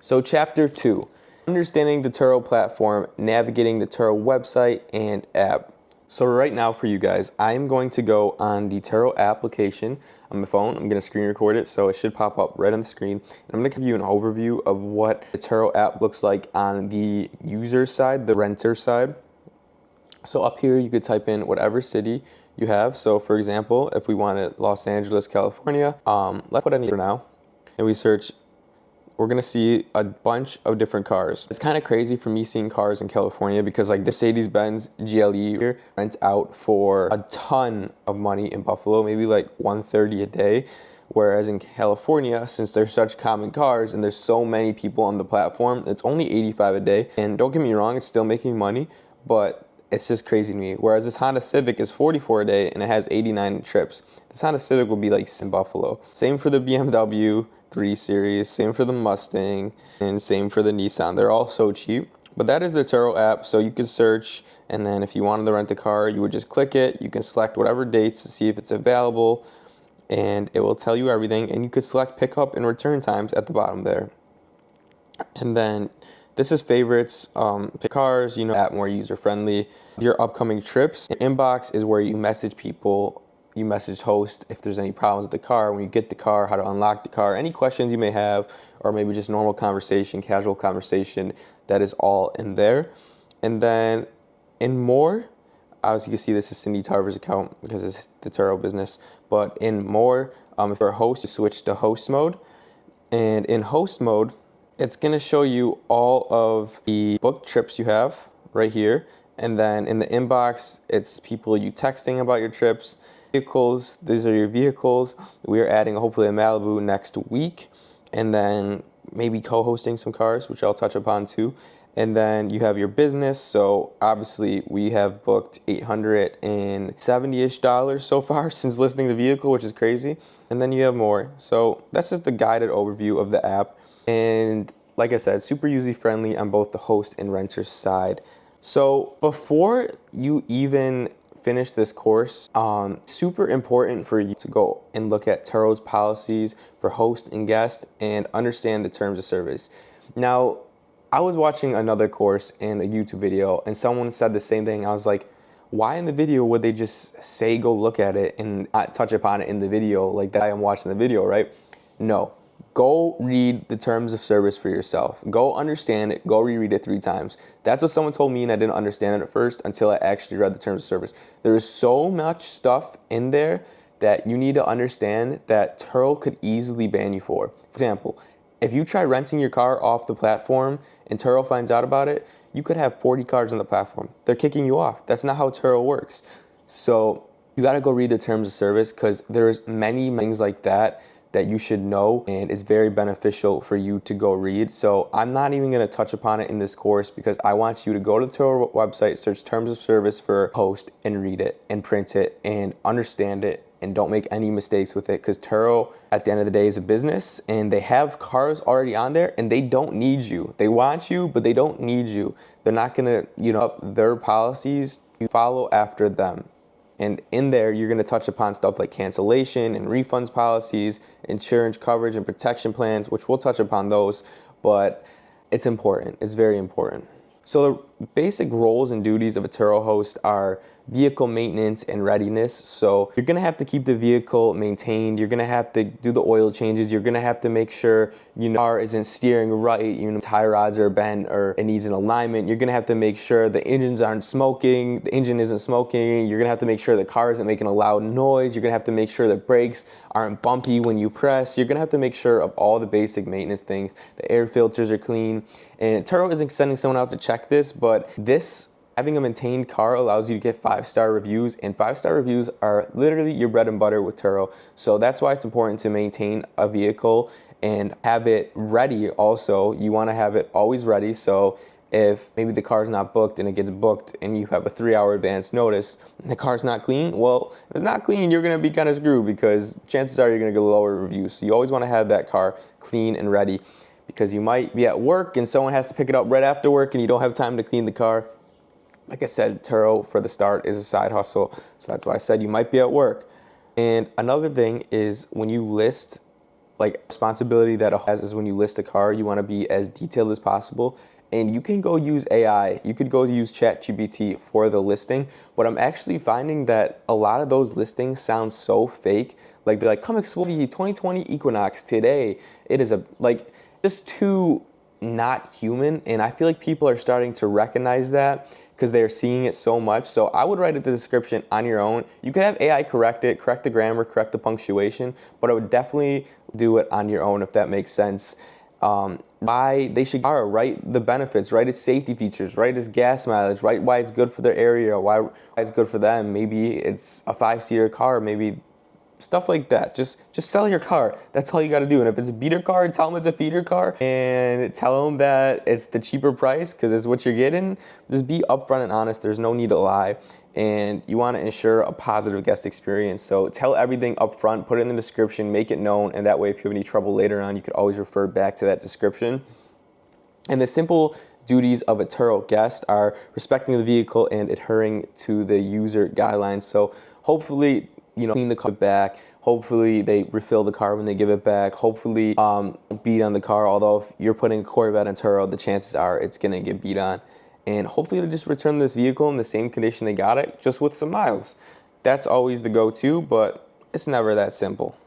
So chapter 2, understanding the Turo platform, navigating the Turo website and app. So right now for you guys, I'm going to go on the Turo application on my phone. I'm going to screen record it, so it should pop up right on the screen. And I'm going to give you an overview of what the Turo app looks like on the user side, the renter side. So up here, you could type in whatever city you have. So for example, if we wanted Los Angeles, California, let's put any for now, and we search, we're gonna see a bunch of different cars. It's kind of crazy for me seeing cars in California because like the Mercedes-Benz GLE here rents out for a ton of money in Buffalo, maybe like $130 a day. Whereas in California, since they're such common cars and there's so many people on the platform, it's only $85 a day. And don't get me wrong, it's still making money, but it's just crazy to me. Whereas this Honda Civic is $44 a day and it has 89 trips. This Honda Civic will be like in Buffalo. Same for the BMW 3 Series, same for the Mustang, and same for the Nissan. They're all so cheap. But that is the Turo app, so you can search, and then if you wanted to rent a car, you would just click it. You can select whatever dates to see if it's available, and it will tell you everything. And you could select pickup and return times at the bottom there. And then this is favorites, pick cars, app more user-friendly. Your upcoming trips. Inbox is where you message people, you message host if there's any problems with the car, when you get the car, how to unlock the car, any questions you may have, or maybe just normal conversation, casual conversation, that is all in there. And then in more, obviously you can see this is Cindy Tarver's account because it's the Turo business, but in more, if you're a host, you switch to host mode. And in host mode, it's going to show you all of the booked trips you have right here. And then in the inbox, it's people you texting about your trips. Vehicles, these are your vehicles. We are adding hopefully a Malibu next week. And then maybe co-hosting some cars, which I'll touch upon too. And then you have your business. So obviously we have booked $870-ish so far since listing the vehicle, which is crazy. And then you have more. So that's just a guided overview of the app. And like I said, super user-friendly on both the host and renter side. So before you even finish this course, super important for you to go and look at Turo's policies for host and guest and understand the terms of service. Now, I was watching another course and a YouTube video, and someone said the same thing. I was like, why in the video would they just say go look at it and not touch upon it in the video like that I am watching the video, right? No. Go read the terms of service for yourself. Go understand it. Go reread it 3 times. That's what someone told me, and I didn't understand it at first until I actually read the terms of service. There is so much stuff in there that you need to understand that Turo could easily ban you for. For example, if you try renting your car off the platform and Turo finds out about it, you could have 40 cars on the platform. They're kicking you off. That's not how Turo works. So you got to go read the terms of service because there's many things like that you should know, and it's very beneficial for you to go read. So I'm not even going to touch upon it in this course because I want you to go to the Turo website, search terms of service for host, and read it and print it and understand it, and don't make any mistakes with it because Turo at the end of the day is a business and they have cars already on there and they don't need you. They want you, but they don't need you. They're not going to, up their policies. You follow after them. And in there, you're going to touch upon stuff like cancellation and refunds policies, insurance coverage and protection plans, which we'll touch upon those, but it's important. It's very important. So the basic roles and duties of a Turo host are vehicle maintenance and readiness. So you're going to have to keep the vehicle maintained. You're going to have to do the oil changes. You're going to have to make sure your car isn't steering right, tie rods are bent or it needs an alignment. You're going to have to make sure the engines aren't smoking, the engine isn't smoking. You're going to have to make sure the car isn't making a loud noise. You're going to have to make sure the brakes aren't bumpy when you press. You're going to have to make sure of all the basic maintenance things. The air filters are clean. And Turo isn't sending someone out to check this, but having a maintained car allows you to get 5-star reviews, and 5-star reviews are literally your bread and butter with Turo. So that's why it's important to maintain a vehicle and have it ready also. You want to have it always ready. So if maybe the car's not booked and it gets booked and you have a 3-hour advance notice and the car's not clean, well, if it's not clean, you're going to be kind of screwed because chances are you're going to get lower reviews. So you always want to have that car clean and ready because you might be at work and someone has to pick it up right after work and you don't have time to clean the car. Like I said, Turo for the start is a side hustle. So that's why I said you might be at work. And another thing is when you list like responsibility that a has is when you list a car, you want to be as detailed as possible. And you can go use AI. You could go use ChatGPT for the listing. But I'm actually finding that a lot of those listings sound so fake. Like they're like, come explore the 2020 Equinox today. It is like just too not human. And I feel like people are starting to recognize that because they're seeing it so much. So I would write it the description on your own. You could have AI correct it, correct the grammar, correct the punctuation, but I would definitely do it on your own if that makes sense. Why they should write the benefits, write its safety features, write its gas mileage, write why it's good for their area, why it's good for them. Maybe it's a 5-seater car, maybe stuff like that. Just sell your car. That's all you got to do. And if it's a beater car, tell them it's a beater car and tell them that it's the cheaper price because it's what you're getting. Just be upfront and honest. There's no need to lie. And you want to ensure a positive guest experience. So tell everything up front, put it in the description, make it known, and that way if you have any trouble later on, you could always refer back to that description. And the simple duties of a Turo guest are respecting the vehicle and adhering to the user guidelines. So hopefully, clean the car back. Hopefully they refill the car when they give it back. Hopefully beat on the car, although if you're putting a Corvette on Turo, the chances are it's going to get beat on. And hopefully they just return this vehicle in the same condition they got it, just with some miles. That's always the go-to, but it's never that simple.